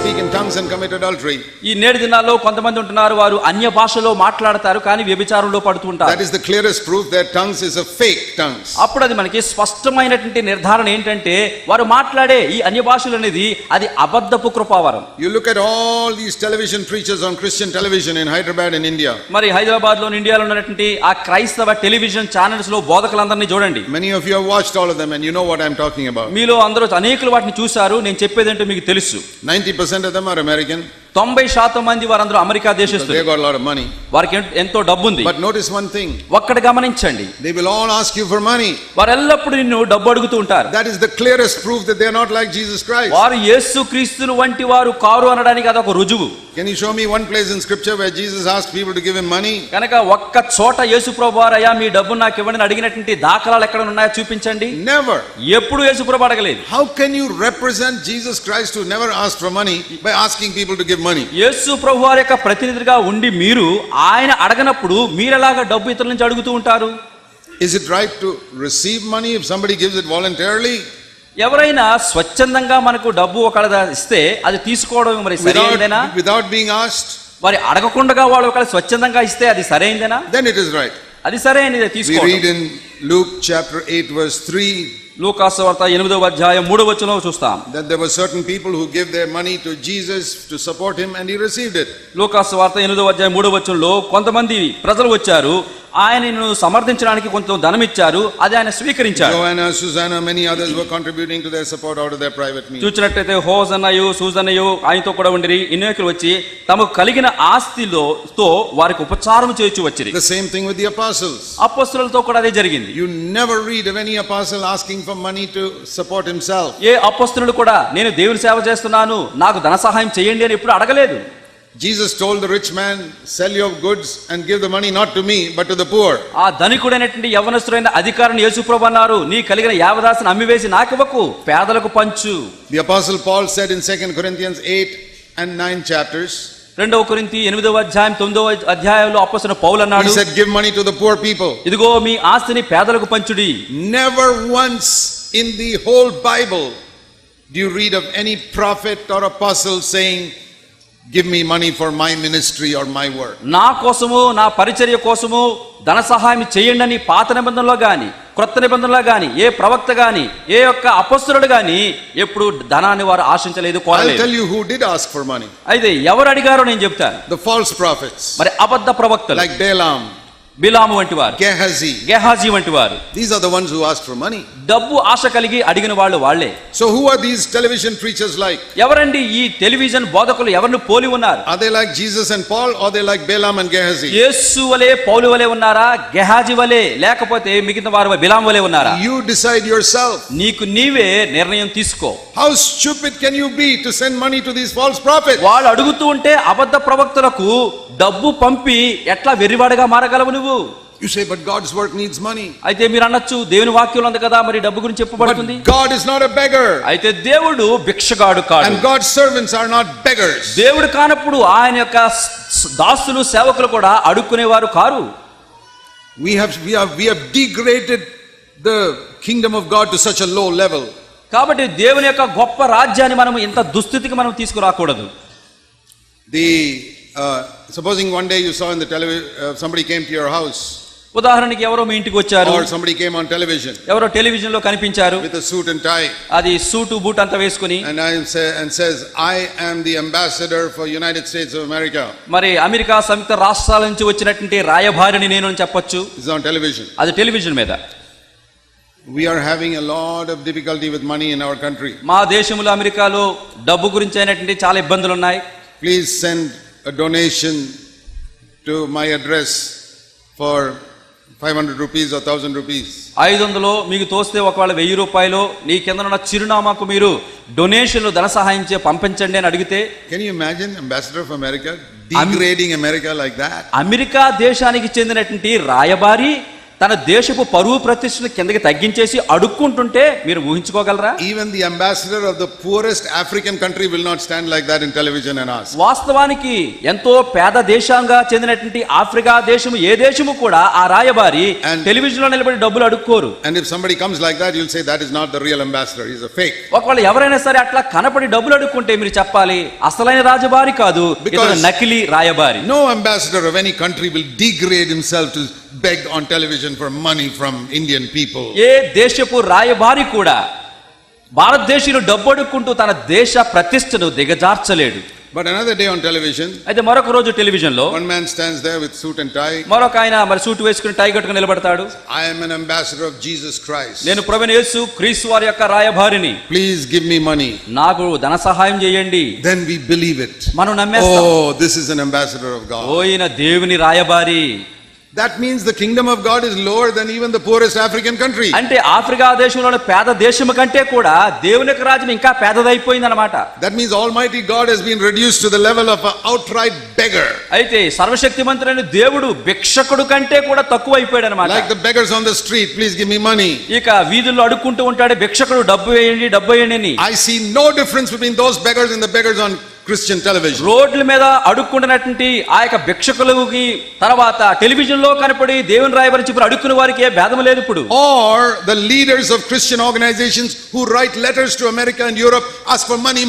speak in tongues and commit adultery. ఈ నేటి దినాల్లో కొంతమంది ఉంటున్నారు, వారు అన్య భాషలో మాట్లాడతారు కానీ వ్యభిచారంలో పడుతూ ఉంటారు. That is the clearest proof that tongues is a fake tongues. అప్పుడు అది మనకి స్పష్టమైనటువంటి నిర్ధారణ ఏంటంటే వారు మాట్లాడే ఈ అన్య భాషలు అనేది అది అబద్ధపు కృపావరం. You look at all these television preachers on Christian television in Hyderabad in India. మరి హైదరాబాద్ లో ఇండియాలో ఉన్నటువంటి ఆ క్రైస్తవ టెలివిజన్ ఛానల్స్ లో బోధకులందరినీ చూడండి. Many of you have watched all of them and you know what I am talking about. మీలో అందరూ అనేకులు వాటిని చూశారు, నేను చెప్పేదేంటో మీకు తెలుసు. 90% of them are American. 90% మంది వారందరూ America దేశస్థులు. They got a lot of money. వారికి ఎంతో డబ్బు ఉంది. But notice one thing. ఒక్కటి గమనించండి. They will all ask you for money. వారు ఎల్లప్పుడూ నిన్ను డబ్బు అడుగుతూ ఉంటారు. That is the clearest proof that they are not like Jesus Christ. వారు యేసుక్రీస్తును వంటి వారు కారు అనడానికి అదొక రుజువు. Can you show me one place in scripture where Jesus asked people to give him money? కనుక ఒక్క చోట యేసుప్రభువు వారు అయ్యా మీ డబ్బును నాకు ఇవ్వండి అడిగినటువంటి దాఖలాలు ఎక్కడ ఉన్నాయో చూపించండి. Never. ఎప్పుడు యేసుప్రభువు అడగలేదు. How can you represent Jesus Christ who never asked for money by asking people to give money? యేసుప్రభువు వారి యొక్క ప్రతినిధిగా ఉండి మీరు ఆయన అడగనప్పుడు మీరెలాగా డబ్బు ఇతరుల నుంచి అడుగుతూ ఉంటారు? Is it right to receive money if somebody gives it voluntarily? ఎవరైనా స్వచ్ఛందంగా మనకు డబ్బు ఒకవేళ ఇస్తే అది తీసుకోవడం మరి సరైనదేనా? Without being asked? మరి అడగకుండా వాళ్ళు ఒకవేళ స్వచ్ఛందంగా ఇస్తే అది సరైనదేనా? Then it is right. అది సరైనదే తీసుకోవడం. We read in Luke chapter 8 verse 3. లూకాసు వార్త 8వ అధ్యాయం 3వ వచనంలో చూస్తాం. That there were certain people who gave their money to Jesus to support him and he received it. లూకాసు వార్త 8వ అధ్యాయం 3వ వచనంలో కొంతమంది ప్రజలు వచ్చారు, ఆయనను సమర్థించడానికి కొంత ధనం ఇచ్చారు, అది ఆయన స్వీకరించారు. Joanna, Susanna, many others were contributing to their support out of their private means. చూచినట్లయితే హోసన్నయు సూజన్నయు ఆయనతో కూడా ఉండిరి, ఇన్నేకులు వచ్చి తమకు కలిగిన ఆస్తితో వారికి ఉపచారం చేయించి వచ్చిరి. The same thing with the apostles. అపొస్తలులతో కూడా అదే జరిగింది. You never read of any apostle asking for money to support himself. ఏ అపొస్తలుడు కూడా నేను దేవుని సేవ చేస్తున్నాను నాకు ధన సహాయం చేయండి అని ఎప్పుడు అడగలేదు. Jesus told the rich man, sell your goods and give the money not to me but to the poor. ఆ ధనికుడైనటువంటి యవనస్తుడైన అధికారిని యేసుప్రభు అన్నారు, నీ కలిగిన యావదాస్తిని అమ్మివేసి నాకివ్వకు, పేదలకు పంచు. The apostle Paul said in 2 Corinthians 8 and 9 chapters. 2 కొరింథీ 8వ అధ్యాయం 9వ అధ్యాయంలో అపొస్తలుడు పౌలు అన్నాడు, he said give money to the poor people. ఇదిగో మీ ఆస్తిని పేదలకు పంచుడి. Never once in the whole Bible do you read of any prophet or apostle saying give me money for my ministry or my work. నా కోసము నా పరిచర్య కోసము ధన సహాయం చేయండి అని పాత నిబంధనలో గాని క్రొత్త నిబంధనలో గాని ఏ ప్రవక్త గాని ఏ యొక్క అపొస్తలుడు గాని ఎప్పుడు ధనాన్ని వారు ఆశించలేదు, కోరలేదు. I'll tell you who did ask for money. అయితే ఎవరు అడిగారో నేను చెప్తాను. The false prophets. మరి అబద్ధ ప్రవక్తలు like Balaam, బిలాము వంటి వారు, గెహాజీ వంటి వారు. These are the ones who asked for money. డబ్బు ఆశ కలిగి అడిగిన వాళ్ళు వాళ్ళే. So who are these television preachers like? ఎవరండి ఈ టెలివిజన్ బోధకులు, ఎవరిని పోలి ఉన్నారు? Are they like Jesus and Paul or they like Balaam and Gehazi? యేసు వలే పౌలు వలే ఉన్నారా, గెహాజీ వలే, లేకపోతే మిగతా వారు బిలాము వలే ఉన్నారా? You decide yourself. నీకు నీవే నిర్ణయం తీసుకో. How stupid can you be to send money to these false prophets? వాళ్ళు అడుగుతూ ఉంటే అబద్ధ ప్రవక్తలకు డబ్బు పంపి ఎట్లా వెర్రివాడగా మారగలవు నువ్వు? You say but God's work needs money. అయితే మీరు అనొచ్చు దేవుని వాక్యంలో ఉంది కదా మరి డబ్బు గురించి చెప్పబడుతుంది. But God is not a beggar. అయితే దేవుడు భిక్షగాడు కాడు. And God's servants are not beggars. దేవుడు కానప్పుడు ఆయన యొక్క దాసులు సేవకులు కూడా అడుక్కునేవారు car. We have degraded the kingdom of God to such a low level. కాబట్టి దేవుని యొక్క గొప్ప రాజ్యాన్ని మనం ఇంత దుస్థితికి మనం తీసుకురాకూడదు. Supposing one day you saw in the television somebody came to your house. ఉదాహరణకి ఎవరో మీ ఇంటికి వచ్చారు, or somebody came on television, ఎవరో టెలివిజన్ లో కనిపించారు with a suit and tie, అది సూటు బూట్ అంతా వేసుకుని, and says I am the ambassador for United States of America. మరి అమెరికా సంయుక్త రాష్ట్రాల నుంచి వచ్చినటువంటి రాయబారిని నేను అని చెప్పొచ్చు. It's on television. అది టెలివిజన్ మీద. We are having a lot of difficulty with money in our country. మా దేశంలో అమెరికాలో డబ్బు గురించి అయినటువంటి చాలా ఇబ్బందులు ఉన్నాయి. Please send a donation to my address for 500 rupees or 1000 rupees. 500 మీకు తోస్తే ఒకవేళ 1000 రూపాయలు నీ కింద ఉన్న చిరునామాకు మీరు డొనేషన్లు ధన సహాయం చే పంపించండి అని అడిగితే, can you imagine ambassador of America degrading America like that? America దేశానికి చెందినటువంటి రాయబారి తన దేశపు పరువు ప్రతిష్టను కిందకి తగ్గించేసి అడుక్కుంటుంటే మీరు ఊహించుకోగలరా? Even the ambassador of the poorest African country will not stand like that in television and ask. వాస్తవానికి ఎంతో పేద దేశంగా చెందినటువంటి ఆఫ్రికా దేశము ఏ దేశము కూడా ఆ రాయబారి టెలివిజన్ లో నిలబడి డబ్బులు అడుక్కోరు. And if somebody comes like that, you'll say that is not the real ambassador, he's a fake. ఒకవేళ ఎవరైనా సరే అట్లా కనపడి డబ్బులు అడుక్కుంటే మీరు చెప్పాలి అసలైన రాయబారి కాదు, ఇతను నకిలీ రాయబారి. No ambassador of any country will degrade himself to beg on television for money from Indian people. ఏ దేశపు రాయబారి కూడా భారతదేశీయులు డబ్బు అడుక్కుంటూ తన దేశ ప్రతిష్టను దిగజార్చలేడు. But another day on television, అయితే మరొక రోజు టెలివిజన్ లో one man stands there with suit and tie. మరొక ఆయన మరి సూట్ వేసుకుని టై కట్టుకుని నిలబడతాడు. I am an ambassador of Jesus Christ. నేను ప్రభువైన యేసు క్రీస్తు వారి యొక్క రాయబారిని, Please give me money. నాకు ధన సహాయం చేయండి. Then we believe it. మనం నమ్మేస్తాం. Oh, this is an ambassador of God. ఓయన దేవుని రాయబారి. That means the kingdom of God is lower than even the poorest African country. అంటే ఆఫ్రికా దేశంలోని పేద దేశం కంటే కూడా దేవుని యొక్క రాజ్యం ఇంకా పేదదైపోయింది అన్నమాట. That means Almighty God has been reduced to the level of an outright beggar. అయితే సర్వశక్తిమంతుడైన దేవుడు భిక్షకుడు కంటే కూడా తక్కువ అయిపోయాడు అన్నమాట. Like the beggars on the street, please give me money. ఇక వీధుల్లో అడుక్కుంటూ ఉంటాడు భిక్షకుడు, డబ్బు వేయండి డబ్బు వేయండి అని. I see no difference between those beggars and the beggars on Christian television. రోడ్ల మీద అడుక్కుంటున్నటువంటి ఆ యొక్క భిక్షకులకి తర్వాత టెలివిజన్ లో కనపడి దేవుని రాయబారి చెప్పి అడుక్కునే వారికి ఏ భేదం లేదు ఇప్పుడు. Or the leaders of Christian organizations who write letters to America and Europe ask for money.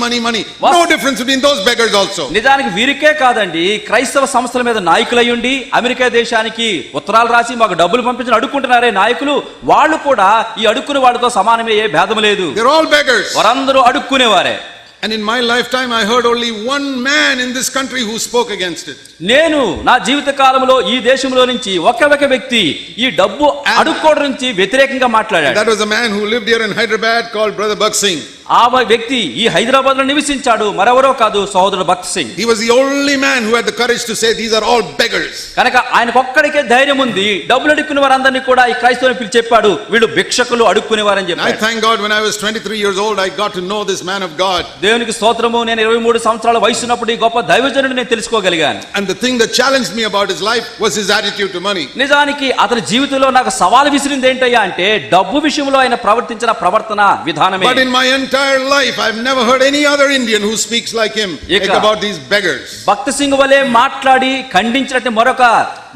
No difference between those beggars also. నిజానికి వీరికే కాదండి, క్రైస్తవ సంస్థల మీద నాయకులు అయ్యుండి అమెరికా దేశానికి ఉత్తరాలు రాసి మాకు డబ్బులు పంపించిన అడుక్కుంటున్నారే నాయకులు, వాళ్ళు కూడా ఈ అడుక్కునే వాళ్ళతో సమానమే, ఏ భేదం లేదు. They're all beggars. వారందరూ అడుక్కునేవారే. And in my lifetime I heard only one man in this country who spoke against it. నేను నా జీవిత కాలంలో ఈ దేశంలో నుంచి ఒక వ్యక్తి ఈ డబ్బు అడుక్కోవడం నుంచి వ్యతిరేకంగా మాట్లాడాడు. That was a man who lived here in Hyderabad called Brother Bhakt Singh. ఆ వ్యక్తి ఈ హైదరాబాద్ లో నివసించాడు, మరెవరో కాదు సహోదరుడు Bakht Singh. He was the only man who had the courage to say these are all beggars. కనుక ఆయనకొక్కడికే ధైర్యం ఉంది డబ్బులు అడుక్కునే వారందరినీ కూడా ఈ క్రైస్తవుని పిలిచి చెప్పాడు వీళ్ళు భిక్షకులు అడుక్కునేవారని చెప్పాడు. I thank God when I was 23 years old I got to know this man of God. దేవునికి స్తోత్రము, నేను 23 సంవత్సరాల వయసు ఉన్నప్పుడు ఈ గొప్ప దైవజనుడిని నేను తెలుసుకోగలిగాను. And the thing that challenged me about his life was his attitude to money. నిజానికి అతని జీవితంలో నాకు సవాలు విసిరింది ఏంటయ్యా అంటే డబ్బు విషయంలో ఆయన ప్రవర్తించిన ప్రవర్తన విధానమే. But in my entire life I've never heard any other Indian who speaks like him about these beggars. Bakht Singh వలే మాట్లాడి ఖండించినట్టు మరొక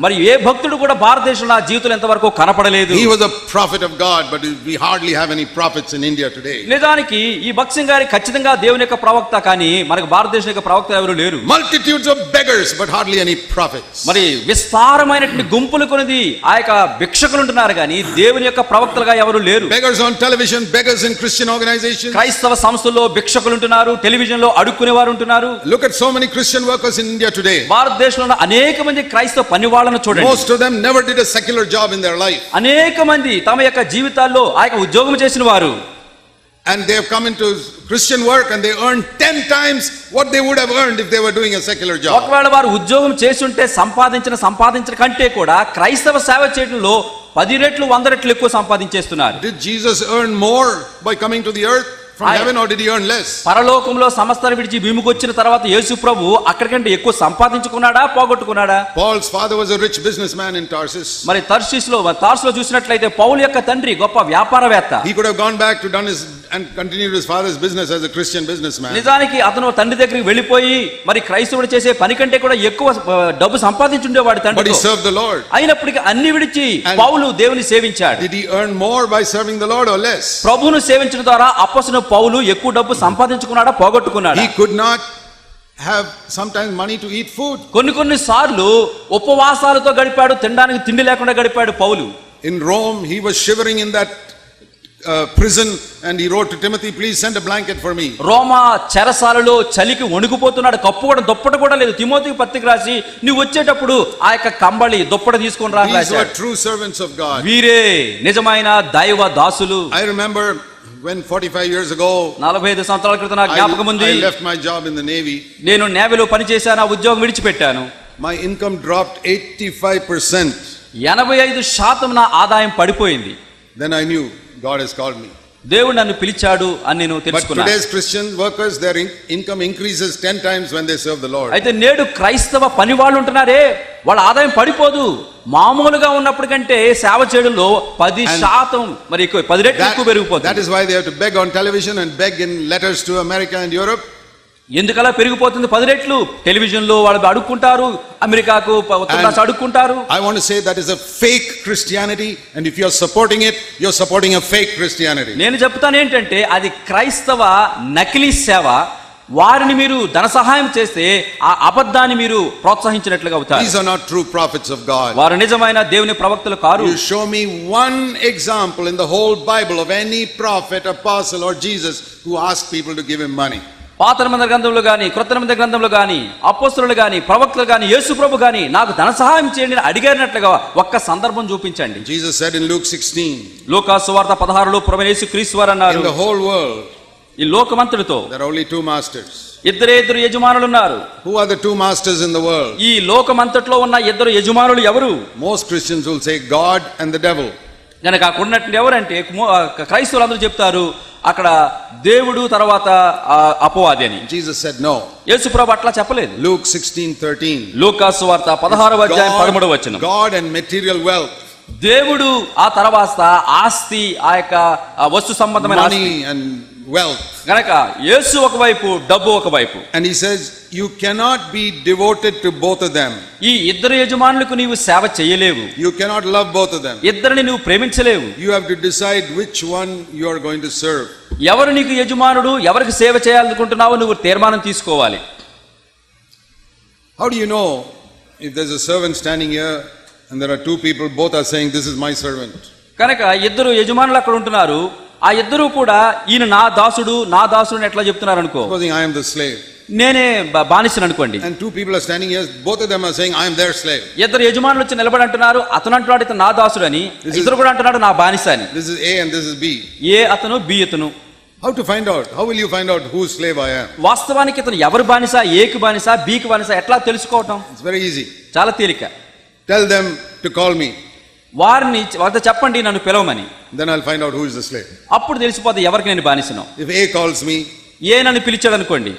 మరి ఏ భక్తుడు కూడా భారతదేశంలో ఆ జీవితంలో ఎంతవరకు కనపడలేదు. He was a prophet of God, but we hardly have any prophets in India today. నిజానికి ఈ భక్త్ సింగ్ గారి ఖచ్చితంగా దేవుని యొక్క ప్రవక్త, కానీ మనకు భారతదేశం యొక్క ప్రవక్త ఎవరు లేరు. Multitudes of beggars but hardly any prophets. మరి విస్తారమైనటువంటి గుంపులు కొనిది ఆ యొక్క భిక్షకులు ఉంటున్నారు, కానీ దేవుని యొక్క ప్రవక్తలుగా ఎవరు లేరు. Beggars on television, beggars in Christian organizations. క్రైస్తవ సంస్థల్లో భిక్షకులు ఉంటున్నారు, టెలివిజన్ లో అడుక్కునే వారు ఉంటున్నారు. Look at so many Christian workers in India today. భారతదేశంలో అనేక మంది క్రైస్తవ పనివాళ్ళను చూడండి. Most of them never did a secular job in their life. అనేక మంది తమ యొక్క జీవితాల్లో ఆ యొక్క ఉద్యోగం చేసిన వారు. And they have come into Christian work and they earn 10 times what they would have earned if they were doing a secular job. ఒకవేళ వారు ఉద్యోగం చేస్తుంటే సంపాదించిన కంటే కూడా క్రైస్తవ సేవ చేయడంలో 10 రెట్లు 100 రెట్లు ఎక్కువ సంపాదించేస్తున్నారు. Did Jesus earn more by coming to the earth from heaven, or did he earn less? పరలోకంలో సమస్తాన్ని విడిచి భూమికి వచ్చిన తర్వాత యేసు ప్రభు అక్కడికంటే ఎక్కువ సంపాదించుకున్నాడా పోగొట్టుకున్నాడా? Paul's father was a rich businessman in Tarsus. మరి తార్సులో చూసినట్లయితే పౌలు యొక్క తండ్రి గొప్ప వ్యాపారవేత్త. He could have gone back to done his and continued his father's business as a Christian businessman. నిజానికి అతను తండ్రి దగ్గరికి వెళ్ళిపోయి మరి క్రైస్తవుడు చేసే పని కంటే కూడా ఎక్కువ డబ్బు సంపాదించుండేవాడు తండ్రి. But he served the Lord. అయినప్పటికీ అన్ని విడిచి పౌలు దేవుని సేవించాడు. Did he earn more by serving the Lord or less? ప్రభువును సేవించడం ద్వారా అపొస్తలుడైన పౌలు ఎక్కువ డబ్బు సంపాదించుకున్నాడా పోగొట్టుకున్నాడా? He could not have sometimes money to eat food. కొన్ని సార్లు ఉపవాసాలతో గడిపాడు, తినడానికి తిండి లేకుండా గడిపాడు పౌలు. In Rome he was shivering in that prison and he wrote to Timothy, please send a blanket for me. రోమా చెరసాలలో చలికి వణుకుపోతున్నాడు, కప్పు కూడా దుప్పట కూడా లేదు. తిమోతికి పత్రిక రాసి నువ్వు వచ్చేటప్పుడు ఆ యొక్క కంబళి దుప్పట తీసుకొని రా. These were true servants of God. వీరే నిజమైన దైవ దాసులు. I remember when 45 years ago 45 సంవత్సరాల క్రితం నాకు జ్ఞాపకం ఉంది. I left my job in the Navy. నేను నేవీలో పని చేశాను, ఆ ఉద్యోగం విడిచిపెట్టాను. My income dropped 85%. 85% నా ఆదాయం పడిపోయింది. Then I knew God has called me. దేవుడు నన్ను పిలిచాడు అని నేను But తెలుసుకున్నాను. today's Christian workers, their income increases 10 times when they serve the Lord. అయితే నేడు క్రైస్తవ పని వాళ్ళు ఉంటున్నారే, వాళ్ళ ఆదాయం పడిపోదు. మామూలుగా ఉన్నప్పుడు కంటే సేవ చేయడంలో 10% మరి ఎక్కువ, 10 రెట్లు ఎక్కువ That పెరిగిపోతుంది. is why they have to beg on television and beg in letters to America and Europe. ఎందుకలా పెరిగిపోతుంది 10 రెట్లు? టెలివిజన్ లో వాళ్ళు అడుక్కుంటారు, అమెరికాకు ఉత్తర అడుక్కుంటారు. I want to say that is a fake Christianity, and if you are supporting it, you are supporting a fake Christianity. నేను చెప్తాను ఏంటంటే అది క్రైస్తవ నకిలీ సేవ. వారిని మీరు ధన సహాయం చేస్తే ఆ అబద్ధాన్ని మీరు ప్రోత్సహించినట్లుగా అవుతారు. These are not true prophets of God. వారు నిజమైన దేవుని ప్రవక్తలు car. You show me one example in the whole Bible of any prophet, apostle or Jesus who asked people to give him money. పాత నిబంధన గ్రంథంలో గాని క్రొత్త నిబంధన గ్రంథంలో గాని అపోస్తలులు గాని ప్రవక్తలు గాని యేసు ప్రభు గాని నాకు ధన సహాయం చేయండి అని అడిగారన్నట్లుగా ఒక్క సందర్భం చూపించండి. Jesus said in Luke 16, లూకా సువార్త 16లో ప్రభువైన యేసు క్రీస్తు వారు అన్నారు, in the whole world ఈ లోకమంతటితో there are only 2 masters. ఇద్దరు యజమానులు ఉన్నారు. Who are the 2 masters in the world? ఈ లోకమంతటిలో ఉన్న ఇద్దరు యజమానులు ఎవరు? Most Christians will say God and the devil. గనక అక్కడ ఉన్నట్టు ఎవరంటే క్రైస్తవులు అందరూ చెప్తారు అక్కడ దేవుడు తర్వాత అపవాది అని. Jesus said no. యేసు ప్రభు అట్లా చెప్పలేదు. Luke 16:13. లూకా సువార్త 16వ అధ్యాయం 13వ వచనం. God and material wealth. దేవుడు ఆ తర్వాత ఆస్తి, ఆ యొక్క వస్తు సంబంధమైన ఆస్తి, Money and wealth. గనక యేసు ఒకవైపు, డబ్బు ఒకవైపు. And he says you cannot be devoted to both of them. ఈ ఇద్దరు యజమానులకు నీవు సేవ చేయలేవు. You cannot love both of them. ఇద్దరిని నువ్వు ప్రేమించలేవు. You have to decide which one you are going to serve. ఎవరు నీకు యజమానుడు, ఎవరికి సేవ చేయాలనుకుంటున్నావో నువ్వు తీర్మానం తీసుకోవాలి. How do you know if there's a servant standing here and there are 2 people, both are saying this is my servant? కనుక ఇద్దరు యజమానులు అక్కడ ఉంటున్నారు, ఆ ఇద్దరు కూడా ఈయన నా దాసుడు నా దాసుడు ఎట్లా చెప్తున్నారు అనుకో. Supposing I am the slave. నేనే బానిసను అనుకోండి. And 2 people are standing here, both of them are saying I am their slave. ఇద్దరు యజమానులు వచ్చి నిలబడి అంటున్నారు, అతను అంటున్నాడు ఇతను నా దాసుడు అని, ఇద్దరు కూడా అంటున్నాడు నా బానిస అని. This is A and this is B. ఏ అతను బి అతను. How to find out? How will you find out whose slave I am? వాస్తవానికి ఇతను ఎవరు బానిస, ఏకి బానిస బికి బానిస ఎట్లా తెలుసుకోవటం? It's very easy. చాలా తేలిక. Tell them to call me. వారితో చెప్పండి నన్ను పిలవమని. Then I'll find out who is the slave. అప్పుడు తెలిసిపోతుంది ఎవరికి నేను బానిసను. If A calls me, ఏ నన్ను పిలిచాడు అనుకోండి,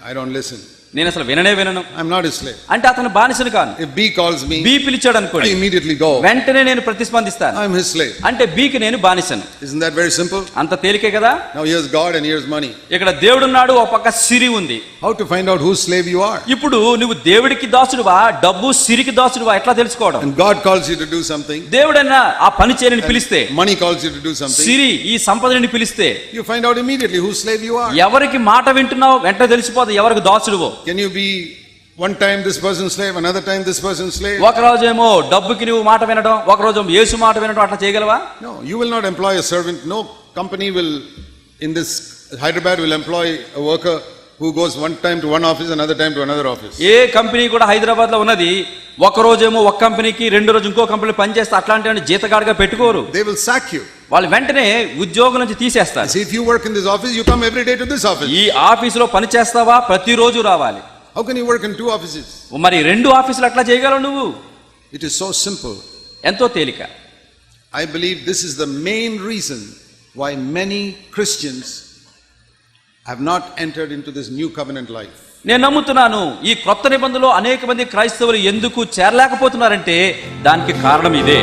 I don't listen. నేను అసలు వినను. I'm not his slave. అంటే అతను బానిసను కాను. If B calls me, B పిలిచాడు I అనుకోండి, immediately go. వెంటనే నేను ప్రతిస్పందిస్తాను. I'm his slave. అంటే బికి నేను బానిసను. Isn't that very simple? అంత తేలికే కదా. Now here's God and here's money. ఇక్కడ దేవుడున్నాడు, ఒక పక్క సిరి ఉంది. How to find out whose slave you are? ఇప్పుడు నువ్వు దేవుడికి దాసుడువా, డబ్బు సిరికి దాసుడువా ఎట్లా తెలుసుకోవడం? And God calls you to do something. దేవుడన్నా ఆ పని చేయని పిలిస్తే, Money calls you to do something. సిరి ఈ సంపదని పిలిస్తే, You find out immediately whose slave you are. ఎవరికి మాట వింటున్నావు వెంటనే తెలిసిపోతుంది ఎవరికి దాసుడువో. Can you be one time this person's slave, another time this person's slave? ఒక రోజేమో డబ్బుకి నువ్వు మాట వినడం, ఒక రోజు యేసు మాట వినడం, అట్లా చేయగలవా? No, you will not employ a servant. No company will in this Hyderabad will employ a worker who goes one time to one office, another time to another office. A company కూడా హైదరాబాద్ లో ఉన్నది ఒక రోజేమో ఒక కంపెనీకి, రెండో రోజు ఇంకో కంపెనీ పనిచేస్తే అట్లాంటి జీతగాడిగా పెట్టుకోరు. They will sack you. వాళ్ళు వెంటనే ఉద్యోగం నుంచి తీసేస్తారు. See, if you work in this office, you come every day to this office. ఈ ఆఫీసులో పని చేస్తావా, ప్రతిరోజు రావాలి. How can you work in 2 offices? మరి 2 ఆఫీసులు అట్లా చేయగలవు నువ్వు? It is so simple. ఎంతో తేలిక. I believe this is the main reason why many Christians have not entered into this new covenant life. నేను నమ్ముతున్నాను ఈ క్రొత్త నిబంధనలో అనేక మంది క్రైస్తవులు ఎందుకు చేరలేకపోతున్నారంటే దానికి కారణం ఇదే.